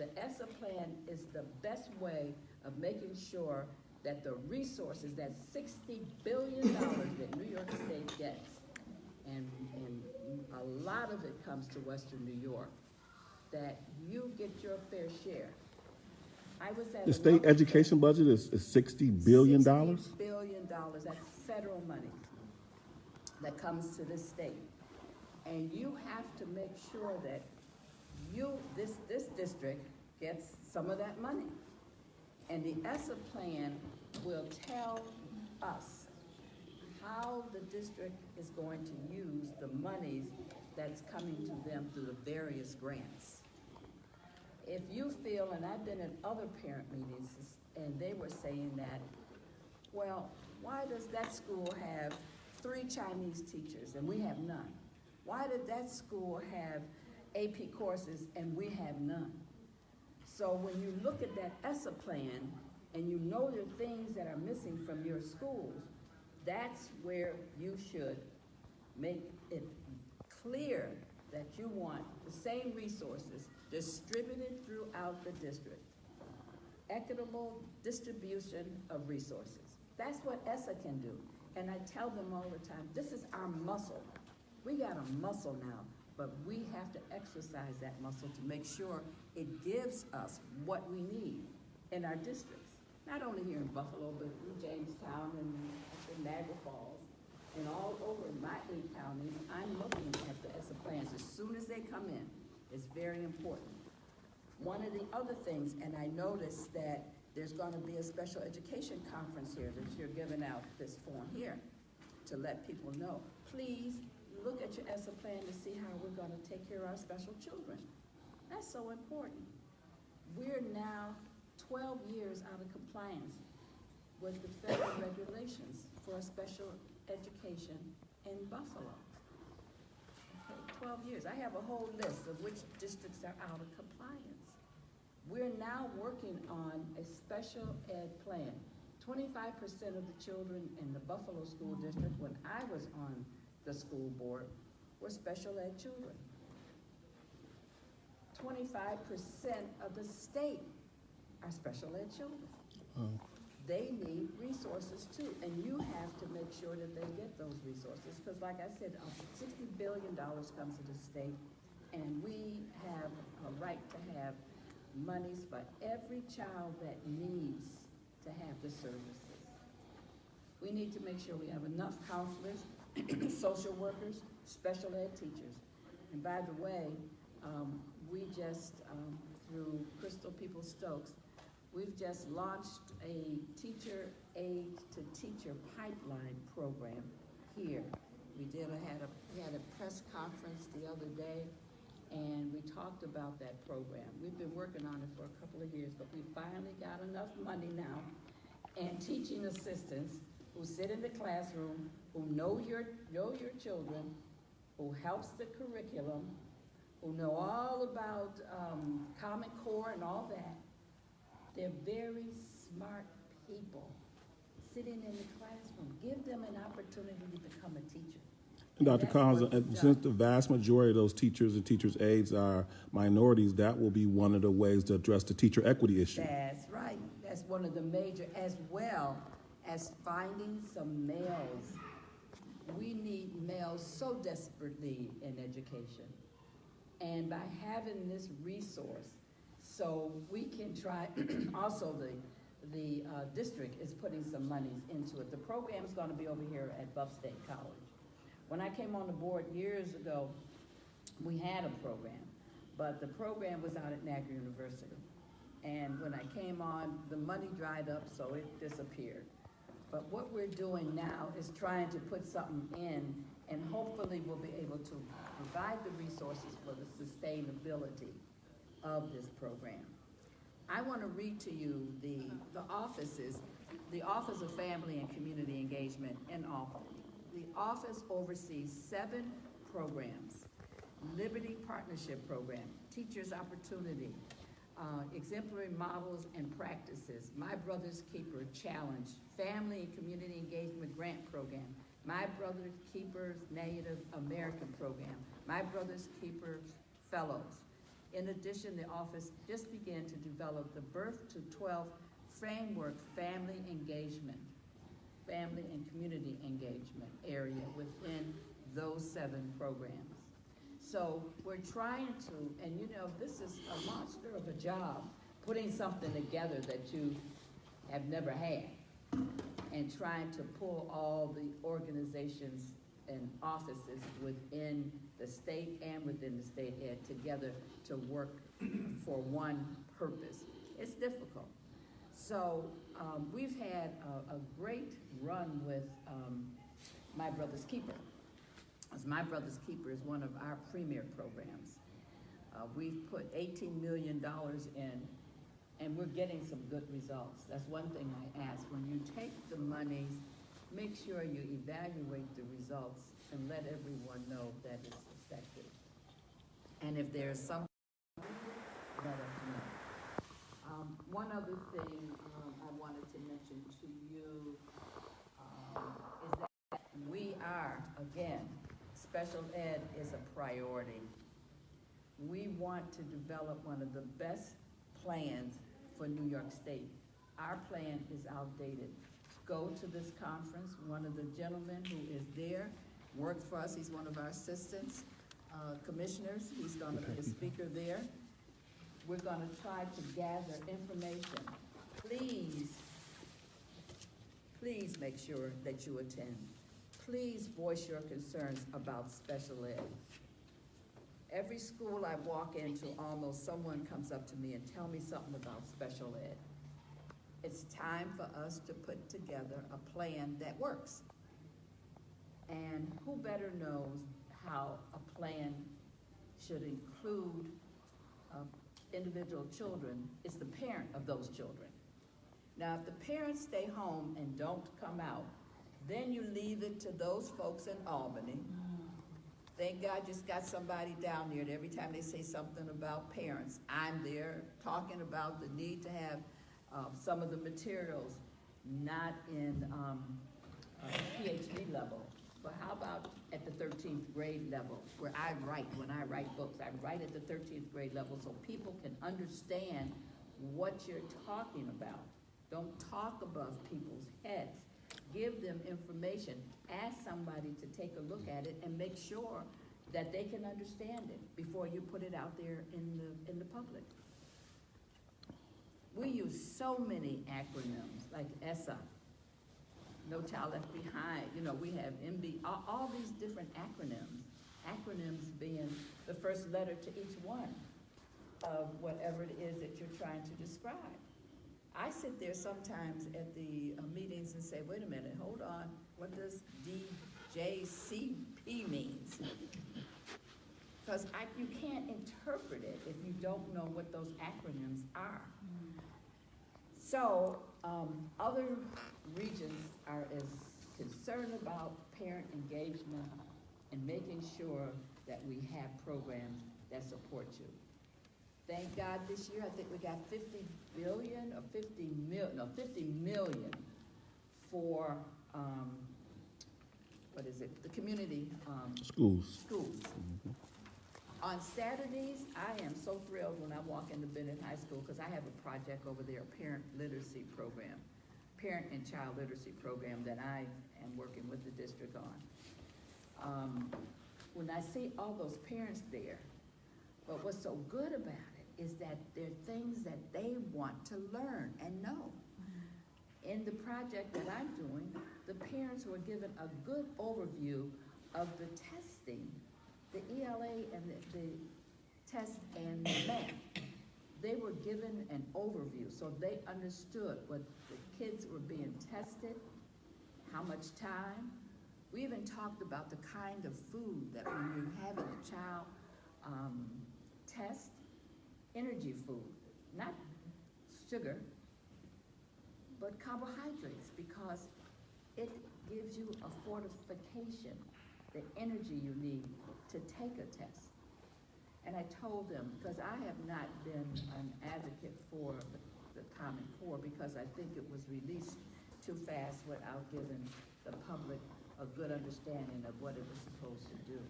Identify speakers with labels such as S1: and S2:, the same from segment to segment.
S1: The ESSA plan is the best way of making sure that the resources, that $60 billion that New York State gets, and a lot of it comes to Western New York, that you get your fair share. I was at
S2: The state education budget is $60 billion?
S1: $60 billion, that's federal money that comes to this state. And you have to make sure that this district gets some of that money. And the ESSA plan will tell us how the district is going to use the monies that's coming to them through the various grants. If you feel, and I've been at other parent meetings, and they were saying that, well, why does that school have 3 Chinese teachers and we have none? Why did that school have AP courses and we have none? So when you look at that ESSA plan and you know the things that are missing from your schools, that's where you should make it clear that you want the same resources distributed throughout the district. Equitable distribution of resources. That's what ESSA can do. And I tell them all the time, this is our muscle. We got a muscle now, but we have to exercise that muscle to make sure it gives us what we need in our districts. Not only here in Buffalo, but in Jamestown and in Niagara Falls and all over my 8 counties. I'm looking at the ESSA plans as soon as they come in. It's very important. One of the other things, and I noticed that there's going to be a special education conference here that you're giving out this form here to let people know. Please look at your ESSA plan to see how we're going to take care of our special children. That's so important. We're now 12 years out of compliance with the federal regulations for special education in Buffalo. 12 years. I have a whole list of which districts are out of compliance. We're now working on a special ed plan. 25% of the children in the Buffalo School District, when I was on the school board, were special ed children. 25% of the state are special ed children.
S2: Oh.
S1: They need resources too, and you have to make sure that they get those resources, because like I said, $60 billion comes to the state, and we have a right to have monies for every child that needs to have the services. We need to make sure we have enough counselors, social workers, special ed teachers. And by the way, we just, through Crystal Peoples-Stokes, we've just launched a teacher aid to teacher pipeline program here. We had a press conference the other day, and we talked about that program. We've been working on it for a couple of years, but we finally got enough money now, and teaching assistants who sit in the classroom, who know your children, who helps the curriculum, who know all about Common Core and all that. They're very smart people sitting in the classroom. Give them an opportunity to become a teacher.
S2: And Dr. Collins, since the vast majority of those teachers and teachers' aides are minorities, that will be one of the ways to address the teacher equity issue.
S1: That's right. That's one of the major, as well as finding some males. We need males so desperately in education. And by having this resource, so we can try, also the district is putting some monies into it. The program is going to be over here at Buff State College. When I came on the board years ago, we had a program, but the program was out at Niagara University. And when I came on, the money dried up, so it disappeared. But what we're doing now is trying to put something in, and hopefully we'll be able to provide the resources for the sustainability of this program. I want to read to you the offices, the Office of Family and Community Engagement in Albany. The office oversees 7 programs: Liberty Partnership Program, Teachers Opportunity, Exemplary Models and Practices, My Brother's Keeper Challenge, Family and Community Engagement Grant Program, My Brother's Keepers Native American Program, My Brother's Keepers Fellows, In addition, the office just began to develop the birth to 12 framework family and community engagement area within those 7 programs. So we're trying to, and you know, this is a monster of a job, putting something together that you have never had, and trying to pull all the organizations and offices within the state and within the state ed together to work for one purpose. It's difficult. So we've had a great run with My Brother's Keeper. As My Brother's Keeper is one of our premier programs. We've put $18 million in, and we're getting some good results. That's one thing I ask. When you take the monies, make sure you evaluate the results and let everyone know that it's effective. And if there's some, let us know. One other thing I wanted to mention to you is that we are, again, special ed is a priority. We want to develop one of the best plans for New York State. Our plan is outdated. Go to this conference. One of the gentlemen who is there works for us. He's one of our assistants, commissioners. He's going to be a speaker there. We're going to try to gather information. Please make sure that you attend. Please voice your concerns about special ed. Every school I walk into, almost someone comes up to me and tell me something about special ed. It's time for us to put together a plan that works. And who better knows how a plan should include individual children is the parent of those children. Now, if the parents stay home and don't come out, then you leave it to those folks in Albany. Thank God just got somebody down there that every time they say something about parents, I'm there talking about the need to have some of the materials not in PhD level, but how about at the 13th grade level, where I write, when I write books, I write at the 13th grade level so people can understand what you're talking about. Don't talk above people's heads. Give them information. Ask somebody to take a look at it and make sure that they can understand it before you put it out there in the public. We use so many acronyms like ESSA, No Child Left Behind. You know, we have MB, all these different acronyms. Acronyms being the first letter to each one of whatever it is that you're trying to describe. I sit there sometimes at the meetings and say, wait a minute, hold on, what does DJCP means? Because you can't interpret it if you don't know what those acronyms are. So other regions are as concerned about parent engagement and making sure that we have programs that support you. Thank God this year, I think we got 50 million for, the community
S2: Schools.
S1: Mm-hmm. On Saturdays, I am so thrilled when I walk into Bennett High School because I have a project over there, a parent literacy program, parent and child literacy program that I am working with the district on. When I see all those parents there, but what's so good about it is that there are things that they want to learn and know. In the project that I'm doing, the parents were given a good overview of the testing, the ELA and the test and the math. They were given an overview so they understood what the kids were being tested, how much time. We even talked about the kind of food that when you're having a child test, energy food, not sugar, but carbohydrates, because it gives you a fortification, the energy you need to take a test. And I told them, because I have not been an advocate for the Common Core because I think it was released too fast without giving the public a good understanding of what it was supposed to do.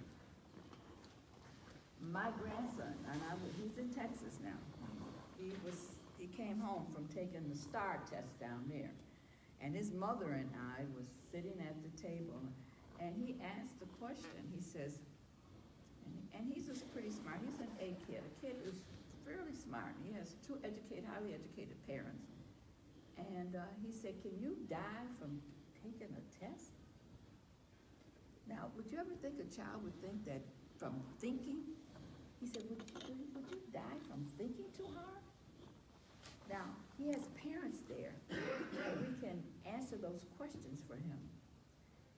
S1: My grandson, he's in Texas now. He came home from taking the STAR test down there. And his mother and I was sitting at the table, and he asked a question. He says, and he's just pretty smart. He's an A kid, a kid who's fairly smart. He has two highly educated parents. And he said, "Can you die from taking a test?" Now, would you ever think a child would think that from thinking? He said, would you die from thinking too hard? Now, he has parents there, and we can answer those questions for him.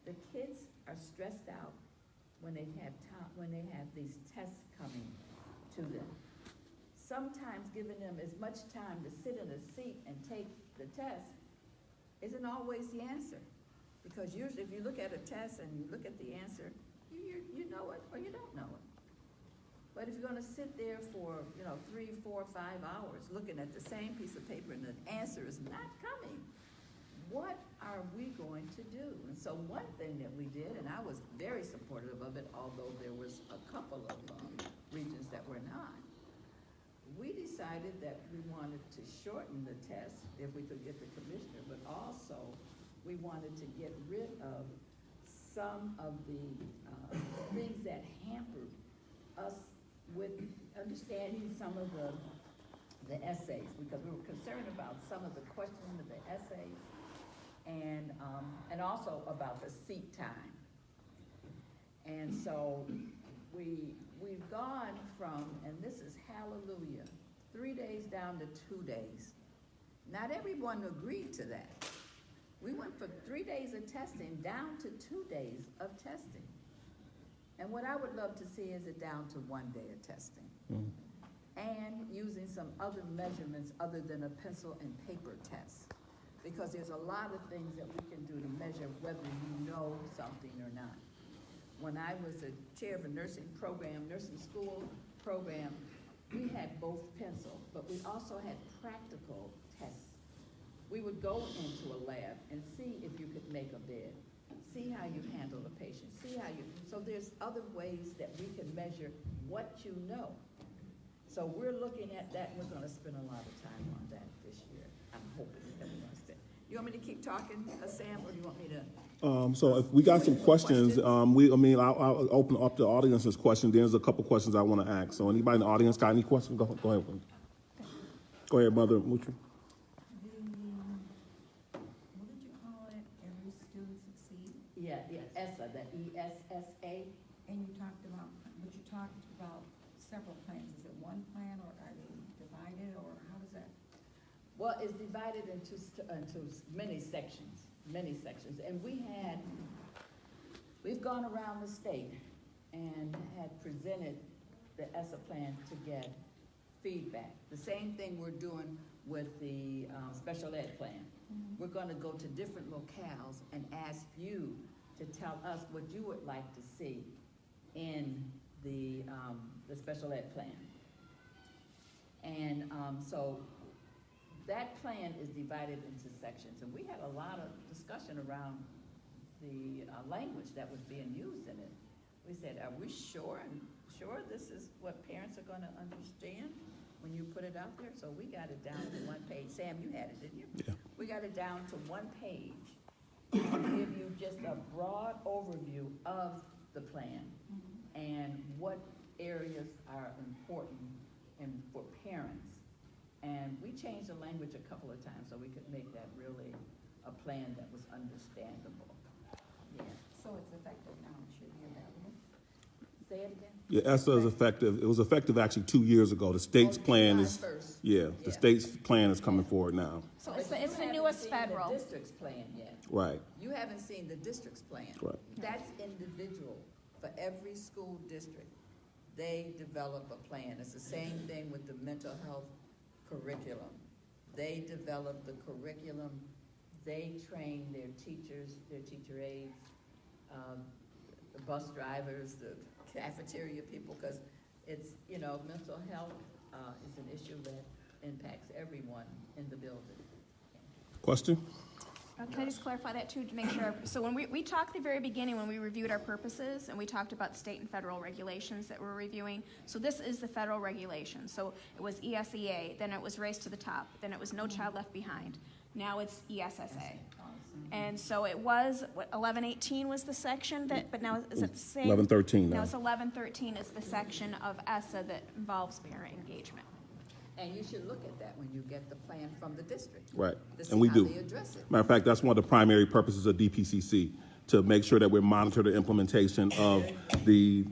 S1: The kids are stressed out when they have these tests coming to them. Sometimes giving them as much time to sit in a seat and take the test isn't always the answer. Because usually if you look at a test and you look at the answer, you know it or you don't know it. But if you're gonna sit there for 3, 4, 5 hours looking at the same piece of paper and the answer is not coming, what are we going to do? And so one thing that we did, and I was very supportive of it, although there was a couple of regions that were not, we decided that we wanted to shorten the test if we could get the commissioner, but also we wanted to get rid of some of the things that hampered us with understanding some of the essays, because we were concerned about some of the questioning of the essays, and also about the seat time. And so we've gone from, and this is hallelujah, 3 days down to 2 days. Not everyone agreed to that. We went from 3 days of testing down to 2 days of testing. And what I would love to see is it down to 1 day of testing. Mm-hmm. And using some other measurements other than a pencil and paper test. Because there's a lot of things that we can do to measure whether you know something or not. When I was a chair of a nursing school program, we had both pencil, but we also had practical tests. We would go into a lab and see if you could make a bed, see how you handle a patient, so there's other ways that we can measure what you know. So we're looking at that, and we're gonna spend a lot of time on that this year. I'm hoping that we're gonna spend. You want me to keep talking, Sam, or do you want me to?
S2: So if we got some questions, I'll open up the audience's questions. There's a couple questions I want to ask. So anybody in the audience got any questions? Go ahead. Go ahead, Mother Mutra.
S3: What did you call it? Every student succeed?
S1: Yeah, ESSA, the ESSA.
S3: And you talked about several plans. Is it one plan, or are they divided, or how does that?
S1: Well, it's divided into many sections. And we've gone around the state and had presented the ESSA plan to get feedback. The same thing we're doing with the special ed plan. Mm-hmm. We're gonna go to different locales and ask you to tell us what you would like to see in the special ed plan. And so that plan is divided into sections, and we had a lot of discussion around the language that was being used in it. We said, are we sure this is what parents are gonna understand when you put it out there? So we got it down to one page. Sam, you had it, didn't you?
S2: Yeah.
S1: We got it down to one page to give you just a broad overview of the plan and what areas are important and for parents. And we changed the language a couple of times so we could make that really a plan that was understandable. Yeah.
S3: So it's effective now, it should be available?
S1: Say it again?
S2: Yeah, ESSA is effective. It was effective actually 2 years ago. The state's plan is, the state's plan is coming forward now.
S4: So it's the newest federal.
S1: The district's plan yet.
S2: Right.
S1: You haven't seen the district's plan.
S2: Right.
S1: That's individual for every school district. They develop a plan. It's the same thing with the mental health curriculum. They develop the curriculum. They train their teachers, their teacher aides, the bus drivers, the cafeteria people, because it's, mental health is an issue that impacts everyone in the building.
S2: Question?
S4: Can I just clarify that too, to make sure? So when we talked at the very beginning, when we reviewed our purposes, and we talked about state and federal regulations that we're reviewing. So this is the federal regulation. So it was ESEA, then it was Race to the Top, then it was No Child Left Behind. Now it's ESSA. And so it was, 1118 was the section that, but now is it the same?
S2: 1113 now.
S4: No, it's 1113 is the section of ESSA that involves parent engagement.
S1: And you should look at that when you get the plan from the district.
S2: Right,
S1: To see
S2: and we
S1: how
S2: do.
S1: they address it.
S2: Matter of fact, that's one of the primary purposes of DPCC, to make sure that we monitor the implementation of the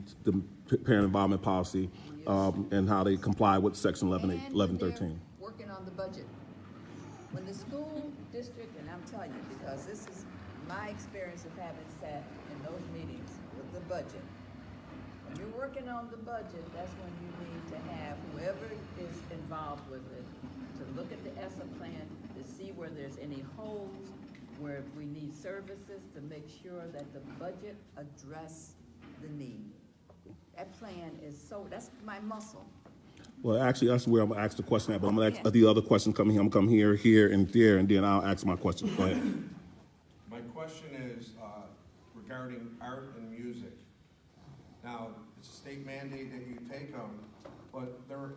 S2: parent involvement policy and how they comply with Section 1113.
S1: And they're working on the budget. When the school district, and I'm telling you, because this is my experience of having sat in those meetings with the budget. When you're working on the budget, that's when you need to have whoever is involved with it to look at the ESSA plan to see where there's any holes, where we need services, to make sure that the budget address the need. That plan is that's my muscle.
S2: Well, actually, that's where I'm gonna ask the question at, but I'm gonna ask the other question coming here. I'm gonna come here, and there, and then I'll ask my question. Go ahead.
S5: My question is regarding art and music. Now, it's a state mandate that you take them, but they're,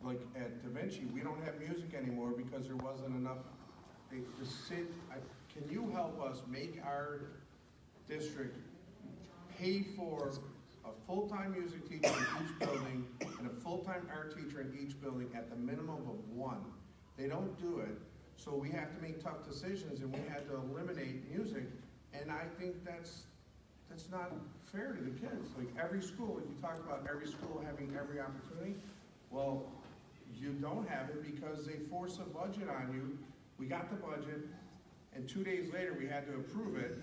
S5: like at Da Vinci, we don't have music anymore because there wasn't enough. Can you help us make our district pay for a full-time music teacher in each building and a full-time art teacher in each building at the minimum of one? They don't do it, so we have to make tough decisions, and we had to eliminate music, and I think that's not fair to the kids. Like every school, if you talk about every school having every opportunity, well, you don't have it because they force a budget on you. We got the budget, and 2 days later we had to approve it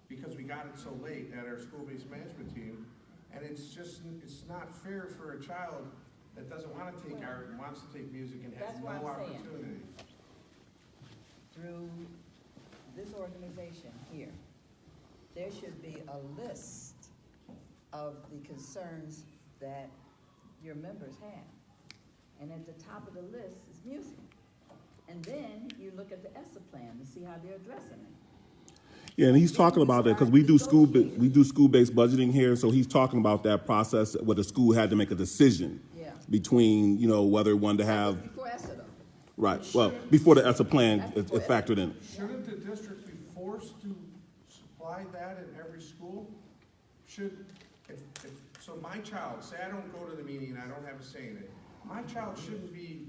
S5: because we got it so late at our school-based management team. And it's not fair for a child that doesn't want to take art and wants to take music and has
S1: That's
S5: no
S1: what I'm saying.
S5: opportunity.
S1: Through this organization here, there should be a list of the concerns that your members have. And at the top of the list is music. And then you look at the ESSA plan to see how they're addressing it.
S2: Yeah, and he's talking about that because we do school-based budgeting here. So he's talking about that process where the school had to make a decision between whether one to have
S1: Before ESSA though.
S2: right. Well, before the ESSA plan is factored in.
S5: Shouldn't the district be forced to supply that in every school? So my child, say I don't go to the meeting and I don't have a say in it, my child shouldn't be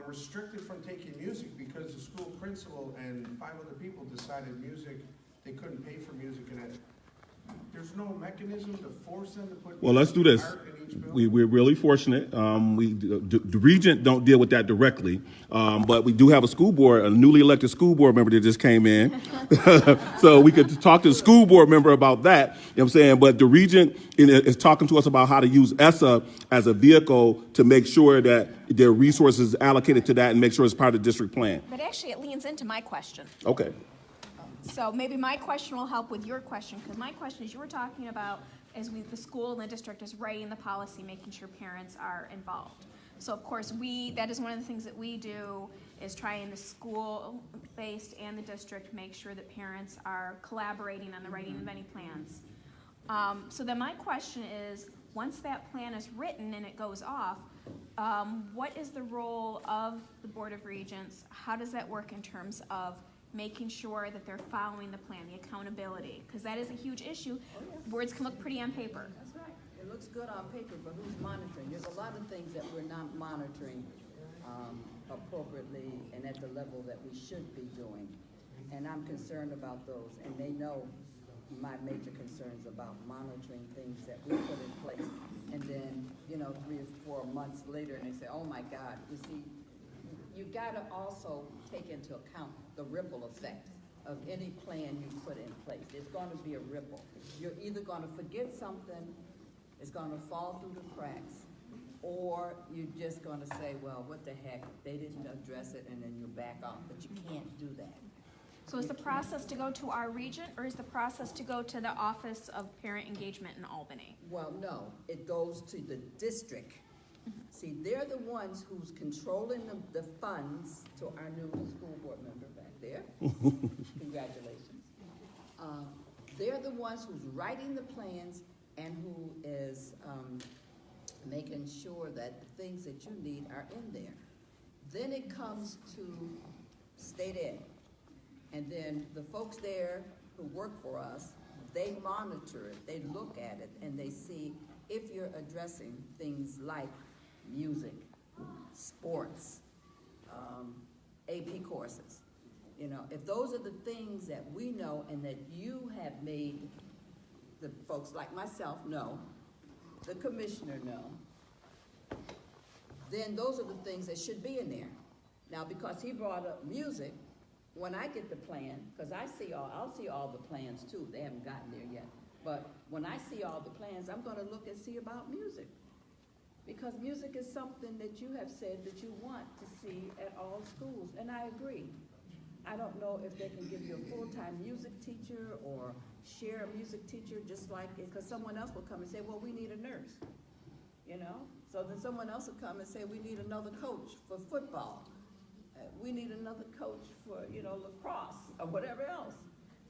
S5: restricted from taking music because the school principal and 5 other people decided they couldn't pay for music in it. There's no mechanism to force them to put.
S2: Well, let's do this.
S5: Art in each building?
S2: We're really fortunate. The Regent don't deal with that directly, but we do have a newly elected school board member that just came in. So we could talk to the school board member about that. You know what I'm saying? But the Regent is talking to us about how to use ESSA as a vehicle to make sure that there are resources allocated to that and make sure it's part of the district plan.
S4: But actually, it leans into my question.
S2: Okay.
S4: So maybe my question will help with your question, because my question is, you were talking about the school and the district is writing the policy, making sure parents are involved. So of course that is one of the things that we do, is try in the school-based and the district make sure that parents are collaborating on the writing of any plans. So then my question is, once that plan is written and it goes off, what is the role of the Board of Regents? How does that work in terms of making sure that they're following the plan, the accountability? Because that is a huge issue. Words can look pretty on paper.
S1: That's right. It looks good on paper, but who's monitoring? There's a lot of things that we're not monitoring appropriately and at the level that we should be doing. And I'm concerned about those, and they know my major concerns about monitoring things that we put in place. And then, 3 or 4 months later, and they say, oh my God, you see, you gotta also take into account the ripple effect of any plan you put in place. There's gonna be a ripple. You're either gonna forget something, it's gonna fall through the cracks, or you're just gonna say, well, what the heck, they didn't address it, and then you back off, but you can't do that.
S4: So is the process to go to our regent, or is the process to go to the Office of Parent Engagement in Albany?
S1: Well, no, it goes to the district See, they're the ones who's controlling the funds to our new school board member back there. Congratulations. They're the ones who's writing the plans and who is making sure that the things that you need are in there. Then it comes to state ed. And then the folks there who work for us, they monitor it, they look at it, and they see if you're addressing things like music, sports, AP courses. You know, if those are the things that we know and that you have made the folks like myself know, the commissioner know, then those are the things that should be in there. Now, because he brought up music, when I get the plan, because I'll see all the plans too, they haven't gotten there yet, but when I see all the plans, I'm gonna look and see about music. Because music is something that you have said that you want to see at all schools, and I agree. I don't know if they can give you a full-time music teacher or share a music teacher, just like, because someone else will come and say, well, we need a nurse, you know? So then someone else will come and say, we need another coach for football. We need another coach for, you know, lacrosse or whatever else.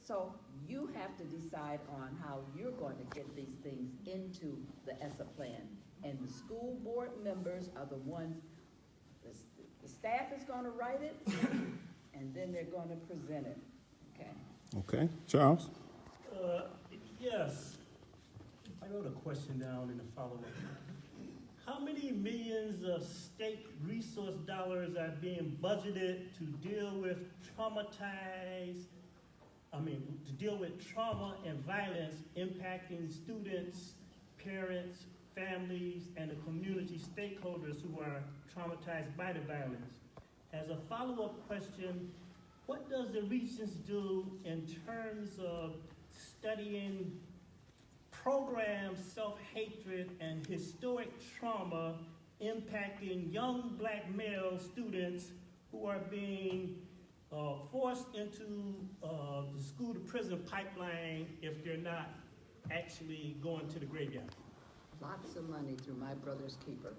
S1: So you have to decide on how you're going to get these things into the ESSA plan. And the school board members are the ones, the staff is gonna write it, and then they're gonna present it, okay?
S2: Okay, Charles?
S6: Yes. I wrote a question down in the follow-up. How many millions of state resource dollars are being budgeted to deal with trauma and violence impacting students, parents, families, and the community stakeholders who are traumatized by the violence? As a follow-up question, what does the Regents do in terms of studying programs, self-hatred, and historic trauma impacting young black male students who are being forced into the school-to-prison pipeline if they're not actually going to the graveyard?
S1: Lots of money through My Brother's Keeper.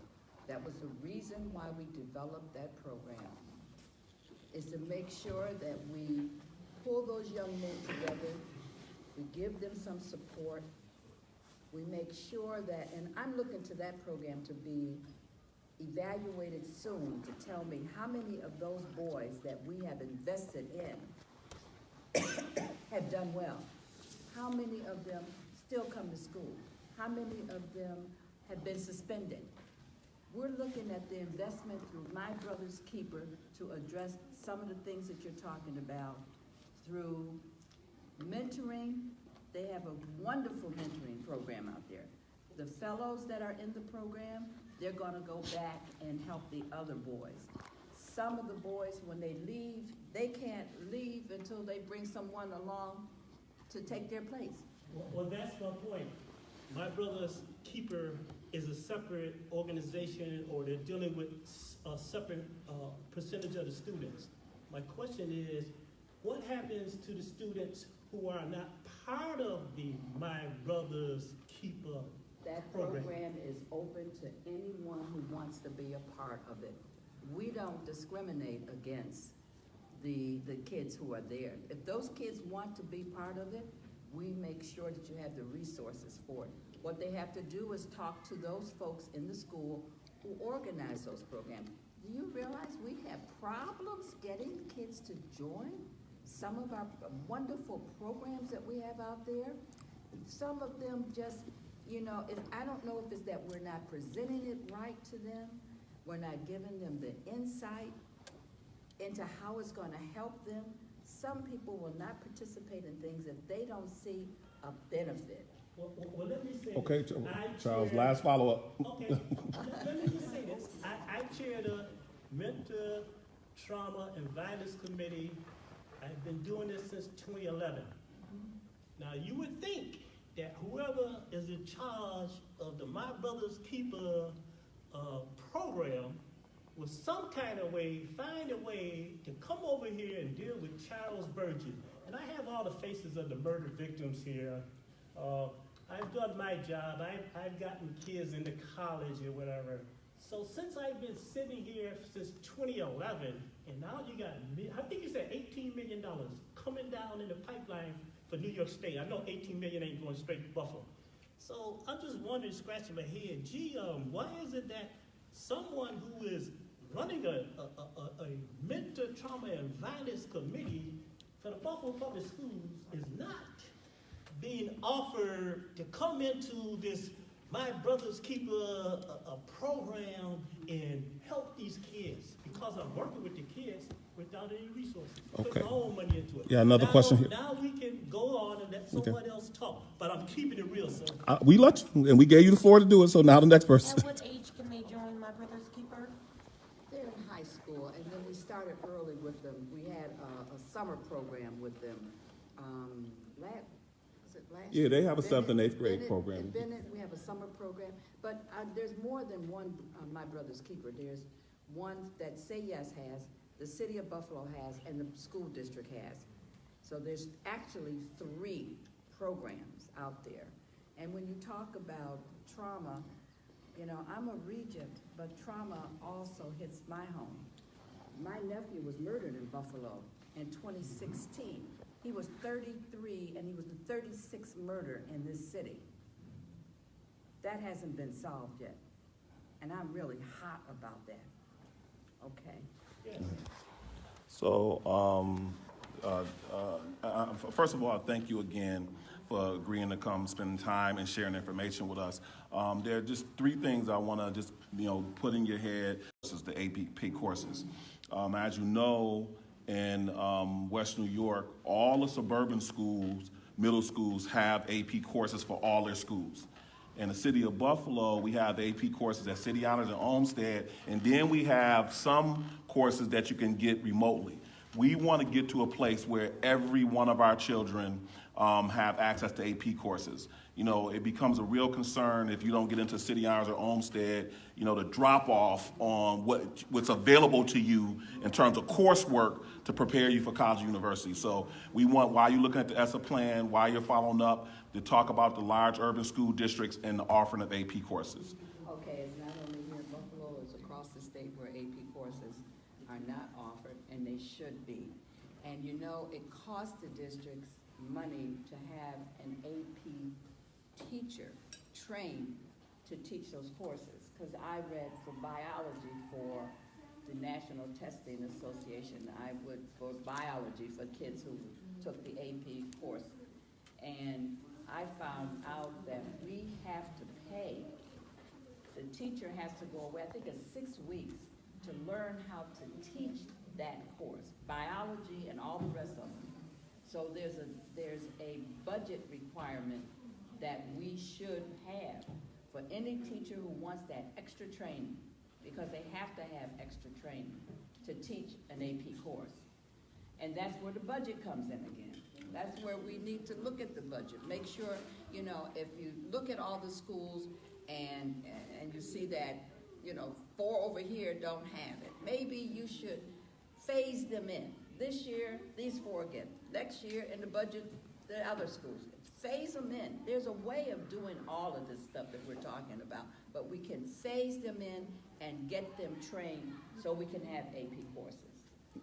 S1: That was the reason why we developed that program, is to make sure that we pull those young men together, we give them some support, we make sure that, and I'm looking to that program to be evaluated soon to tell me how many of those boys that we have invested in have done well. How many of them still come to school? How many of them have been suspended? We're looking at the investment through My Brother's Keeper to address some of the things that you're talking about through mentoring. They have a wonderful mentoring program out there. The fellows that are in the program, they're gonna go back and help the other boys. Some of the boys, when they leave, they can't leave until they bring someone along to take their place.
S6: Well, that's my point. My Brother's Keeper is a separate organization, or they're dealing with a separate percentage of the students. My question is, what happens to the students who are not part of the My Brother's Keeper
S1: That
S6: program?
S1: program is open to anyone who wants to be a part of it. We don't discriminate against the kids who are there. If those kids want to be part of it, we make sure that you have the resources for it. What they have to do is talk to those folks in the school who organize those programs. Do you realize we have problems getting kids to join some of our wonderful programs that we have out there? Some of them just, you know, I don't know if it's that we're not presenting it right to them, we're not giving them the insight into how it's gonna help them. Some people will not participate in things if they don't see a benefit.
S6: Well, let me say
S2: Okay,
S6: this.
S2: Charles, last follow-up.
S6: Okay, let me just say this. I chair the Mental Trauma and Violence Committee. I've been doing this since 2011. Now, you would think that whoever is in charge of the My Brother's Keeper program would some kind of way, find a way to come over here and deal with Charles Burgess. And I have all the faces of the murder victims here. I've done my job. I've gotten kids into college or whatever. So since I've been sitting here since 2011, and now you got, I think you said $18 million coming down in the pipeline for New York State. I know 18 million ain't going straight to Buffalo. So I'm just wondering, scratching my head, gee, why is it that someone who is running a mental trauma and violence committee for the Buffalo Public Schools is not being offered to come into this My Brother's Keeper a program and help these kids? Because I'm working with the kids without any resources.
S2: Okay.
S6: Put my own money into it.
S2: Yeah, another question here.
S6: Now we can go on and let someone else talk, but I'm keeping it real, sir.
S2: We let you, and we gave you the floor to do it, so now the next person.
S7: At what age can they join My Brother's Keeper?
S1: They're in high school, and then we started early with them. We had a summer program with them. Was it last
S2: Yeah,
S1: year?
S2: they have a 7th and 8th grade
S1: Bennett,
S2: program.
S1: In Bennett, we have a summer program, but there's more than one My Brother's Keeper. There's one that Say Yes has, the city of Buffalo has, and the school district has. So there's actually 3 programs out there. And when you talk about trauma, you know, I'm a regent, but trauma also hits my home. My nephew was murdered in Buffalo in 2016. He was 33, and he was the 36th murder in this city. That hasn't been solved yet, and I'm really hot about that. Okay.
S6: Yes.
S2: So, first of all, thank you again for agreeing to come spend time and sharing information with us. There are just 3 things I want to just, put in your head. This is the AP courses. As you know, in West New York, all the suburban schools, middle schools have AP courses for all their schools. In the city of Buffalo, we have the AP courses at City Honors and Olmsted, and then we have some courses that you can get remotely. We want to get to a place where every one of our children have access to AP courses. It becomes a real concern if you don't get into City Honors or Olmsted, the drop off on what's available to you in terms of coursework to prepare you for college and university. So we want, while you're looking at the ESSA plan, while you're following up, to talk about the large urban school districts and the offering of AP courses.
S1: Okay, it's not only here in Buffalo, it's across the state where AP courses are not offered, and they should be. And it costs the districts money to have an AP teacher trained to teach those courses. Because I read for biology for the National Testing Association, for biology for kids who took the AP course. And I found out that we have to pay. The teacher has to go away, I think it's 6 weeks, to learn how to teach that course, biology and all the rest of them. So there's a budget requirement that we should have for any teacher who wants that extra training, because they have to have extra training to teach an AP course. And that's where the budget comes in again. That's where we need to look at the budget. Make sure, if you look at all the schools and you see that, 4 over here don't have it, maybe you should phase them in. This year, these 4 get. Next year, in the budget, the other schools get. Phase them in. There's a way of doing all of this stuff that we're talking about, but we can phase them in and get them trained so we can have AP courses.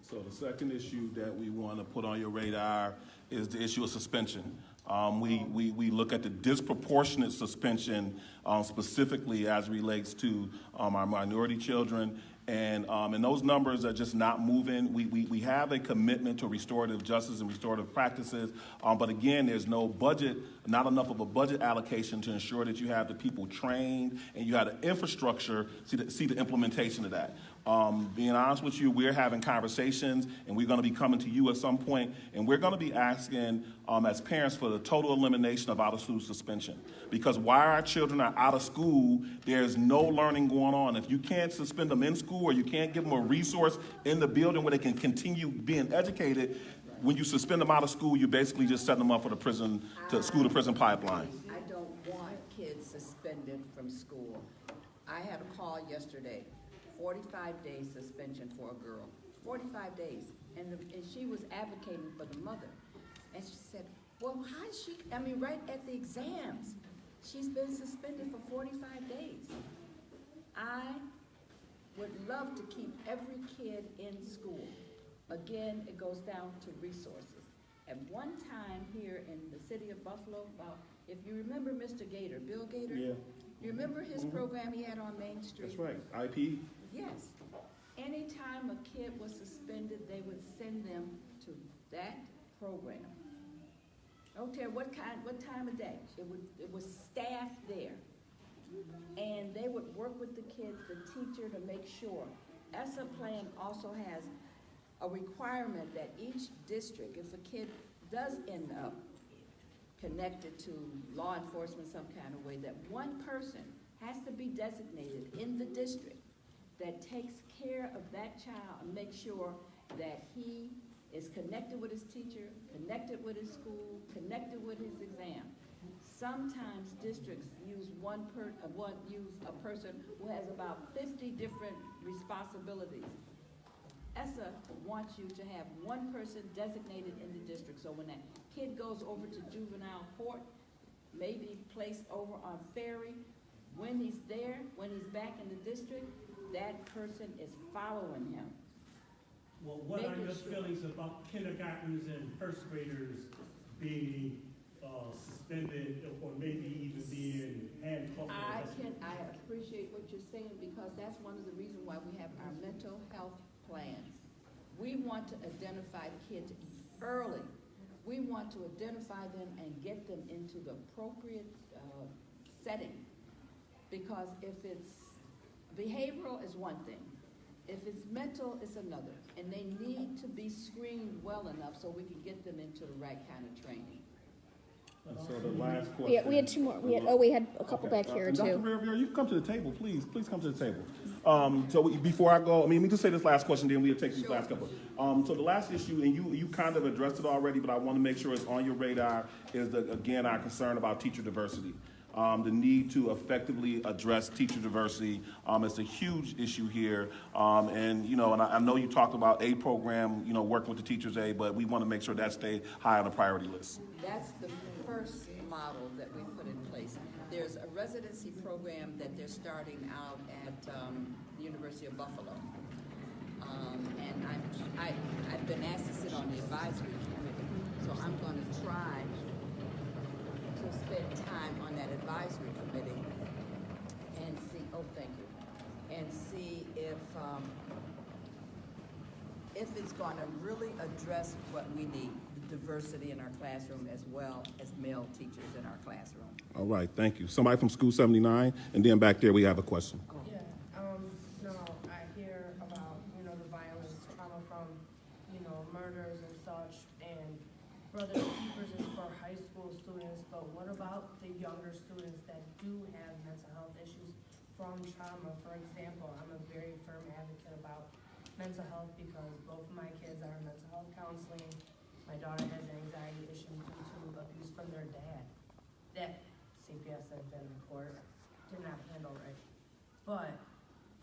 S2: So the second issue that we want to put on your radar is the issue of suspension. We look at the disproportionate suspension specifically as relates to our minority children, and those numbers are just not moving. We have a commitment to restorative justice and restorative practices, but again, there's no budget, not enough of a budget allocation to ensure that you have the people trained and you have the infrastructure to see the implementation of that. Being honest with you, we're having conversations, and we're going to be coming to you at some point, and we're going to be asking as parents for the total elimination of out-of-school suspension. Because while our children are out of school, there's no learning going on. If you can't suspend them in school, or you can't give them a resource in the building where they can continue being educated, when you suspend them out of school, you're basically just setting them up for the school-to-prison pipeline.
S1: I don't want kids suspended from school. I had a call yesterday. 45 days suspension for a girl, 45 days. And she was advocating for the mother. And she said, well, how is she, right at the exams, she's been suspended for 45 days. I would love to keep every kid in school. Again, it goes down to resources. At one time here in the city of Buffalo, about, if you remember Mr. Gator, Bill Gator?
S2: Yeah.
S1: You remember his program he had on Main Street?
S2: That's right, IP.
S1: Yes. Anytime a kid was suspended, they would send them to that program. I don't care what time of day. It was staff there. And they would work with the kids, the teacher, to make sure. ESSA plan also has a requirement that each district, if a kid does end up connected to law enforcement some kind of way, that one person has to be designated in the district that takes care of that child and makes sure that he is connected with his teacher, connected with his school, connected with his exam. Sometimes districts use use a person who has about 50 different responsibilities. ESSA wants you to have one person designated in the district, so when that kid goes over to juvenile court, maybe placed over on ferry, when he's there, when he's back in the district, that person is following him.
S6: Well, what are
S1: Making
S6: your
S1: sure-
S6: feelings about kindergartners and first graders being suspended or maybe even being handcuffed?
S1: I appreciate what you're saying, because that's one of the reasons why we have our mental health plans. We want to identify kids early. We want to identify them and get them into the appropriate setting. Because if it's behavioral is one thing. If it's mental, it's another. And they need to be screened well enough so we can get them into the right kind of training.
S2: So the last question.
S4: We had two more. We had a couple back here
S2: Dr.
S4: too.
S2: Rivera, you can come to the table, please. Please come to the table. Before I go, let me just say this last question, then we'll take these last couple. So the last issue, and you kind of addressed it already, but I want to make sure it's on your radar, is again, our concern about teacher diversity. The need to effectively address teacher diversity is a huge issue here. And I know you talked about a program, working with the Teachers Aid, but we want to make sure that stays high on the priority list.
S1: That's the first model that we put in place. There's a residency program that they're starting out at the University of Buffalo. And I've been asked to sit on the advisory committee, so I'm going to try to spend time on that advisory committee and see, thank you, and see if it's going to really address what we need, the diversity in our classroom as well as male teachers in our classroom.
S2: All right, thank you. Somebody from School 79, and then back there we have a question.
S8: Yeah, no, I hear about, the violence, trauma from, murders and such, and Brothers Keepers is for high school students, but what about the younger students that do have mental health issues from trauma? For example, I'm a very firm advocate about mental health because both of my kids are in mental health counseling. My daughter has anxiety issues due to abuse from their dad. That CPS and family court did not handle right. But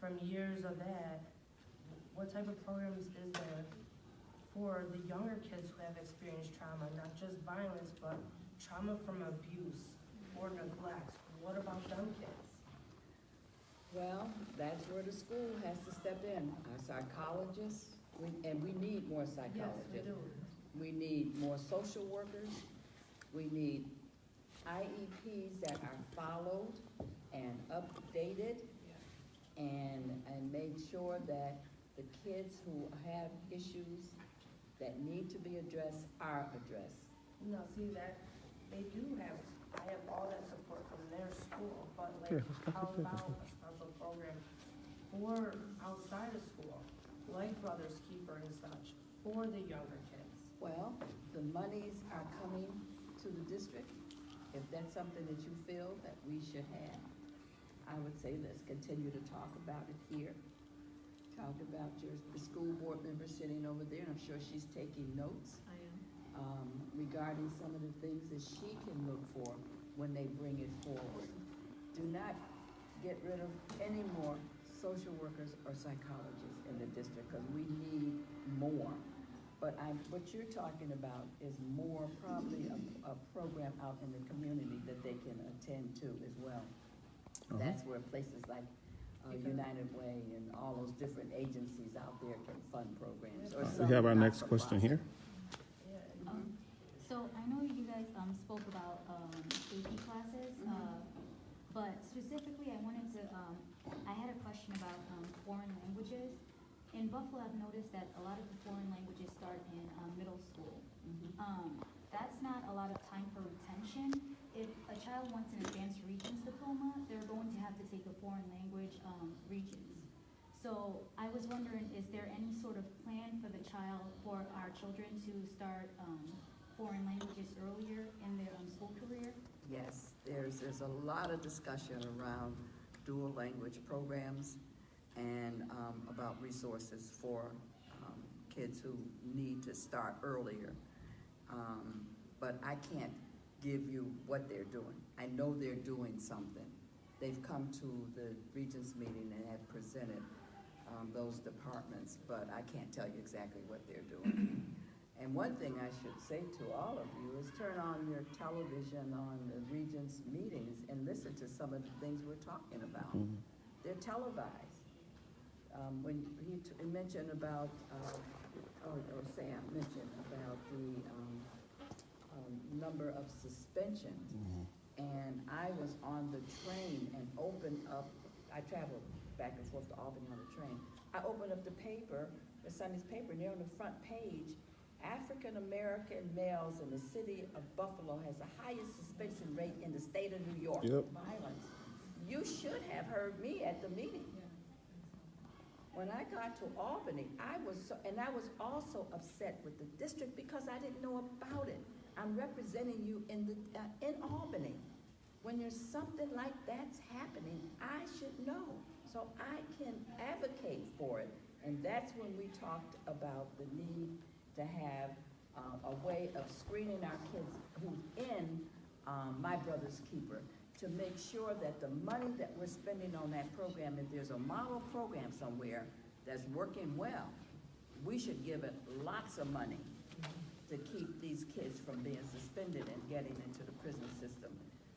S8: from years of that, what type of programs is there for the younger kids who have experienced trauma, not just violence, but trauma from abuse or neglect? What about them kids?
S1: Well, that's where the school has to step in. Our psychologists, and we need more psychologists.
S8: Yes, we do.
S1: We need more social workers. We need IEPs that are followed and updated and made sure that the kids who have issues that need to be addressed are addressed.
S8: No, see that, they do have, I have all that support from their school, but like, how about a special program for outside of school, like Brothers Keeper and such, for the younger kids?
S1: Well, the monies are coming to the district. If that's something that you feel that we should have, I would say let's continue to talk about it here. Talk about the school board member sitting over there, and I'm sure she's taking notes. Regarding some of the things that she can look for when they bring it forward. Do not get rid of any more social workers or psychologists in the district, because we need more. But what you're talking about is more probably a program out in the community that they can attend to as well. That's where places like United Way and all those different agencies out there can fund programs or
S2: We
S1: some
S2: have our next
S1: not-for-profit.
S2: question here.
S9: So I know you guys spoke about AP classes, but specifically I wanted to, I had a question about foreign languages. In Buffalo, I've noticed that a lot of the foreign languages start in middle school. That's not a lot of time for retention. If a child wants an advanced Regents diploma, they're going to have to take a foreign language Regents. So I was wondering, is there any sort of plan for the child, for our children to start foreign languages earlier in their school career?
S1: Yes, there's a lot of discussion around dual language programs and about resources for kids who need to start earlier. But I can't give you what they're doing. I know they're doing something. They've come to the Regents meeting and have presented those departments, but I can't tell you exactly what they're doing. And one thing I should say to all of you is turn on your television on the Regents meetings and listen to some of the things we're talking about. They're televised. When he mentioned about, or Sam mentioned about the number of suspensions. And I was on the train and opened up, I traveled back and forth to Albany on the train. I opened up the paper, the Sunday's paper, and there on the front page, African-American males in the city of Buffalo has the highest suspension rate in the state of New York.
S2: Yep.
S1: Violence. You should have heard me at the meeting. When I got to Albany, I was also upset with the district because I didn't know about it. I'm representing you in Albany. When there's something like that's happening, I should know, so I can advocate for it. And that's when we talked about the need to have a way of screening our kids who's in My Brother's Keeper, to make sure that the money that we're spending on that program, if there's a model program somewhere that's working well, we should give it lots of money to keep these kids from being suspended and getting into the prison system.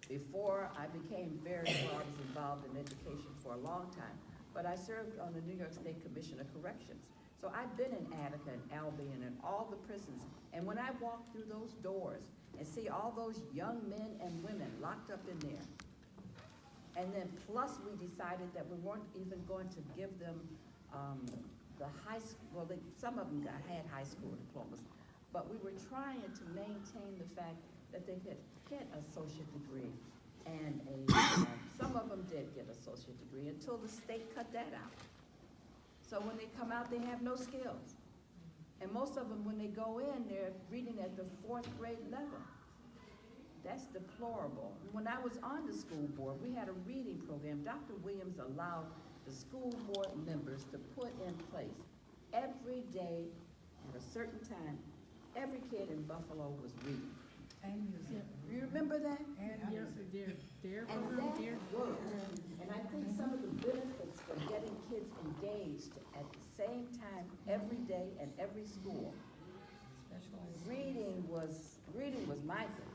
S1: Before I became I was involved in education for a long time, but I served on the New York State Commission of Corrections. So I've been in Attica and Albion and all the prisons, and when I walk through those doors and see all those young men and women locked up in there, and then plus we decided that we weren't even going to give them the high school, well, some of them had high school diplomas, but we were trying to maintain the fact that they could get an associate degree, and some of them did get an associate degree until the state cut that out. So when they come out, they have no skills. And most of them, when they go in, they're reading at the 4th grade level. That's deplorable. When I was on the school board, we had a reading program. Dr. Williams allowed the school board members to put in place every day at a certain time, every kid in Buffalo was reading.
S3: And music.
S1: You remember that?
S3: And music, dear,
S1: And that worked. And I think some of the benefits from getting kids engaged at the same time every day and every school, reading was my thing.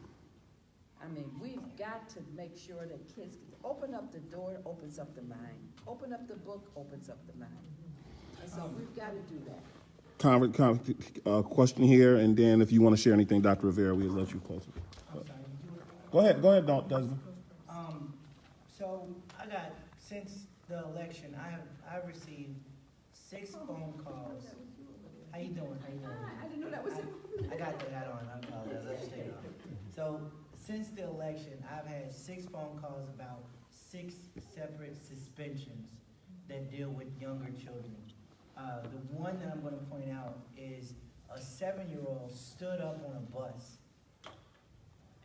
S1: I mean, we've got to make sure that kids open up the door, opens up the mind. Open up the book, opens up the mind. And so we've got to do that.
S2: Question here, and then if you want to share anything, Dr. Rivera, we'll let you close it. Go ahead, Desmond.
S10: So I got, since the election, I've received 6 phone calls. How you doing?
S1: I didn't know that was
S10: I got the hat on, I apologize, I stayed on. So since the election, I've had 6 phone calls about 6 separate suspensions that deal with younger children. The one that I'm going to point out is a 7-year-old stood up on a bus.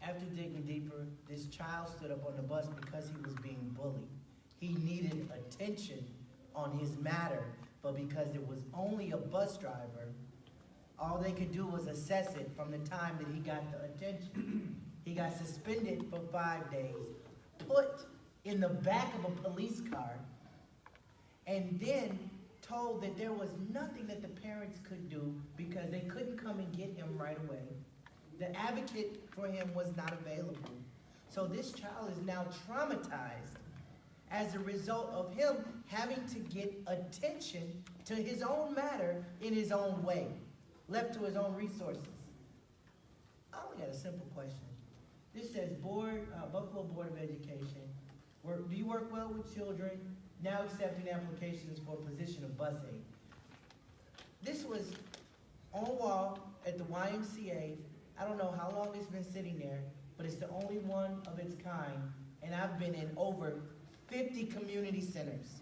S10: After digging deeper, this child stood up on the bus because he was being bullied. He needed attention on his matter, but because there was only a bus driver, all they could do was assess it from the time that he got the attention. He got suspended for 5 days, put in the back of a police car, and then told that there was nothing that the parents could do because they couldn't come and get him right away. The advocate for him was not available. So this child is now traumatized as a result of him having to get attention to his own matter in his own way, left to his own resources. I only got a simple question. This says Buffalo Board of Education. Do you work well with children? Now accepting applications for a position of bus aide. This was on a wall at the YMCA. I don't know how long it's been sitting there, but it's the only one of its kind. And I've been in over 50 community centers.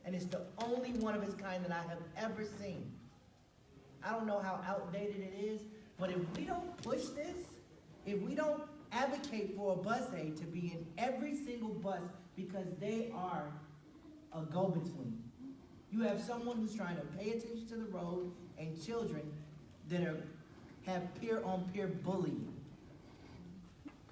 S10: And it's the only one of its kind that I have ever seen. I don't know how outdated it is, but if we don't push this, if we don't advocate for a bus aide to be in every single bus, because they are a go-between. You have someone who's trying to pay attention to the road and children that have peer-on-peer bullying.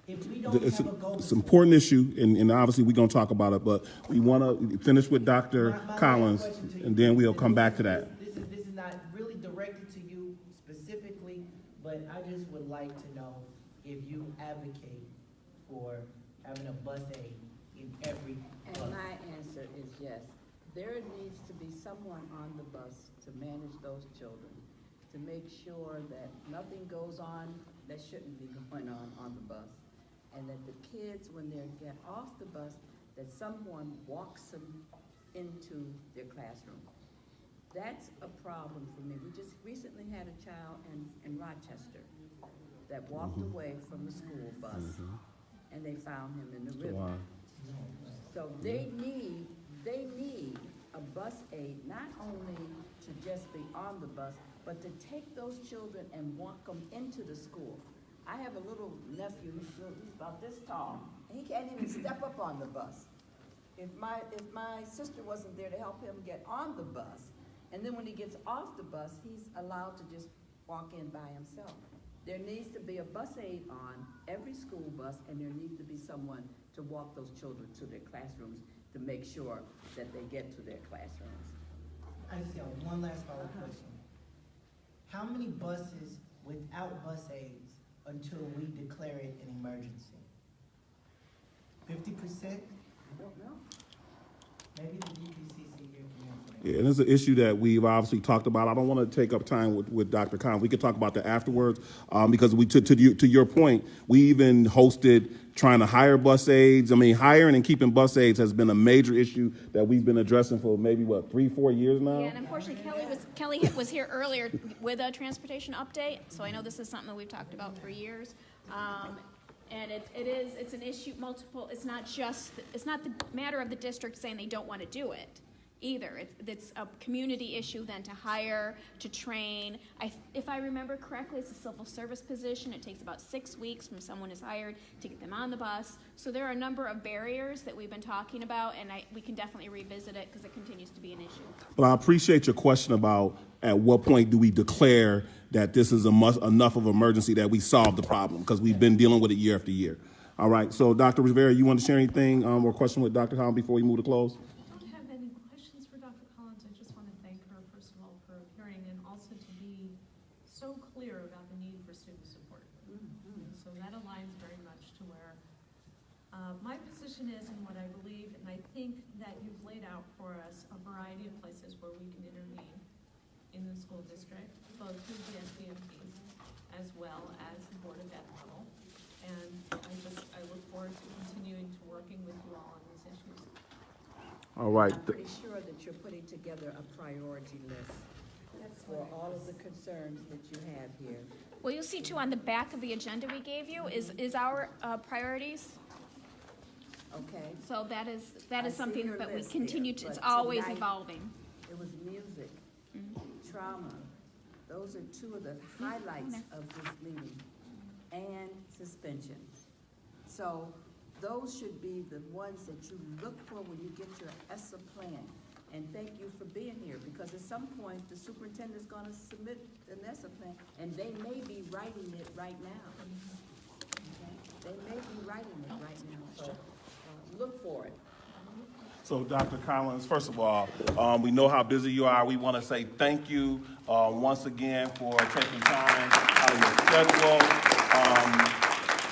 S10: If we don't
S2: It's
S10: have a go-between.
S2: an important issue, and obviously we're going to talk about it, but we want to finish with Dr.
S10: My last
S2: Collins,
S10: question to you,
S2: and then we'll
S10: and
S2: come
S10: this
S2: back
S10: is-
S2: to that.
S10: This is not really directed to you specifically, but I just would like to know if you advocate for having a bus aide in every bus.
S1: And my answer is yes. There needs to be someone on the bus to manage those children, to make sure that nothing goes on that shouldn't be going on the bus. And that the kids, when they get off the bus, that someone walks them into their classroom. That's a problem for me. We just recently had a child in Rochester that walked away from the school bus, and they found him in the river.
S2: Wow.
S1: So they need a bus aide, not only to just be on the bus, but to take those children and walk them into the school. I have a little nephew, he's about this tall, and he can't even step up on the bus. If my sister wasn't there to help him get on the bus, and then when he gets off the bus, he's allowed to just walk in by himself. There needs to be a bus aide on every school bus, and there needs to be someone to walk those children to their classrooms to make sure that they get to their classrooms.
S10: I just got one last follow-up question. How many buses without bus aides until we declare it an emergency? 50%?
S1: I don't know.
S10: Maybe the DPCC here can answer that.
S2: Yeah, and it's an issue that we've obviously talked about. I don't want to take up time with Dr. Collins. We could talk about that afterwards, because to your point, we even hosted trying to hire bus aides. I mean, hiring and keeping bus aides has been a major issue that we've been addressing for maybe, 3-4 years now?
S4: Yeah, and unfortunately, Kelly was here earlier with a transportation update, so I know this is something that we've talked about for years. And it's an issue, it's not the matter of the district saying they don't want to do it either. It's a community issue then to hire, to train. If I remember correctly, it's a civil service position. It takes about 6 weeks from someone is hired to get them on the bus. So there are a number of barriers that we've been talking about, and we can definitely revisit it because it continues to be an issue.
S2: But I appreciate your question about at what point do we declare that this is enough of an emergency that we solve the problem, because we've been dealing with it year after year. All right, so Dr. Rivera, you want to share anything or question with Dr. Collins before we move to close?
S3: I don't have any questions for Dr. Collins. I just want to thank her, first of all, for appearing and also to be so clear about the need for student support. So that aligns very much to where my position is and what I believe, and I think that you've laid out for us a variety of places where we can intervene in the school district, both through the SBMPs as well as the Board of Ed level. And I look forward to continuing to working with you all on these issues.
S2: All right.
S1: I'm pretty sure that you're putting together a priority list for all of the concerns that you have here.
S4: Well, you'll see too on the back of the agenda we gave you is our priorities.
S1: Okay?
S4: So that
S1: I
S4: is
S1: see
S4: something
S1: your
S4: that we
S1: list
S4: continue
S1: here,
S4: to, it's
S1: but
S4: always
S1: tonight-
S4: evolving.
S1: It was music, trauma. Those are two of the highlights of this meeting, and suspensions. So those should be the ones that you look for when you get your ESSA plan. And thank you for being here, because at some point, the superintendent's gonna submit an ESSA plan, and they may be writing it right now. Okay? They may be writing it right now, so look for it.
S2: So, Dr. Collins, first of all, we know how busy you are. We want to say thank you once again for taking time out of your schedule.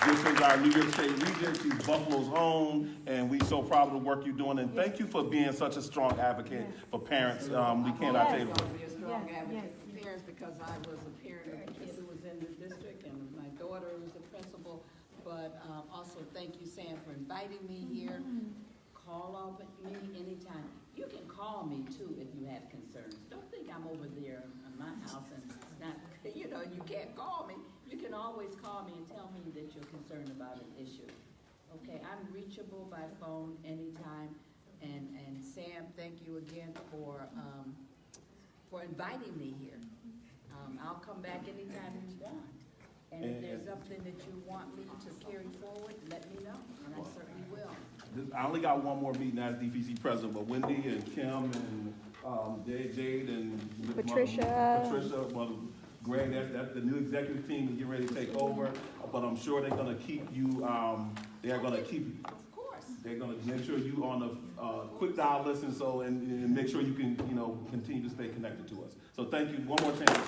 S2: This is our New York State Regent. She's Buffalo's own, and we're so proud of the work you're doing. And thank you for being such a strong advocot for parents. We cannot tell you.
S1: I'm always a strong advocate for parents because I was a parent of a kid who was in the district and my daughter was the principal. But also thank you, Sam, for inviting me here. Call up at me anytime. You can call me too if you have concerns. Don't think I'm over there in my house and it's not, you know, you can't call me. You can always call me and tell me that you're concerned about an issue. Okay, I'm reachable by phone anytime. And Sam, thank you again for inviting me here. I'll come back anytime you want. And if there's something that you want me to carry forward, let me know, and I certainly will.
S2: I only got one more meeting as DPC president, but Wendy and Kim and Jade and
S4: Patricia.
S2: Mother Greg, that's the new executive team is getting ready to take over. But I'm sure they're gonna keep you. They're gonna keep.
S1: Of course.
S2: They're gonna make sure you on the quick dial listen, so and make sure you can continue to stay connected to us. So thank you one more time.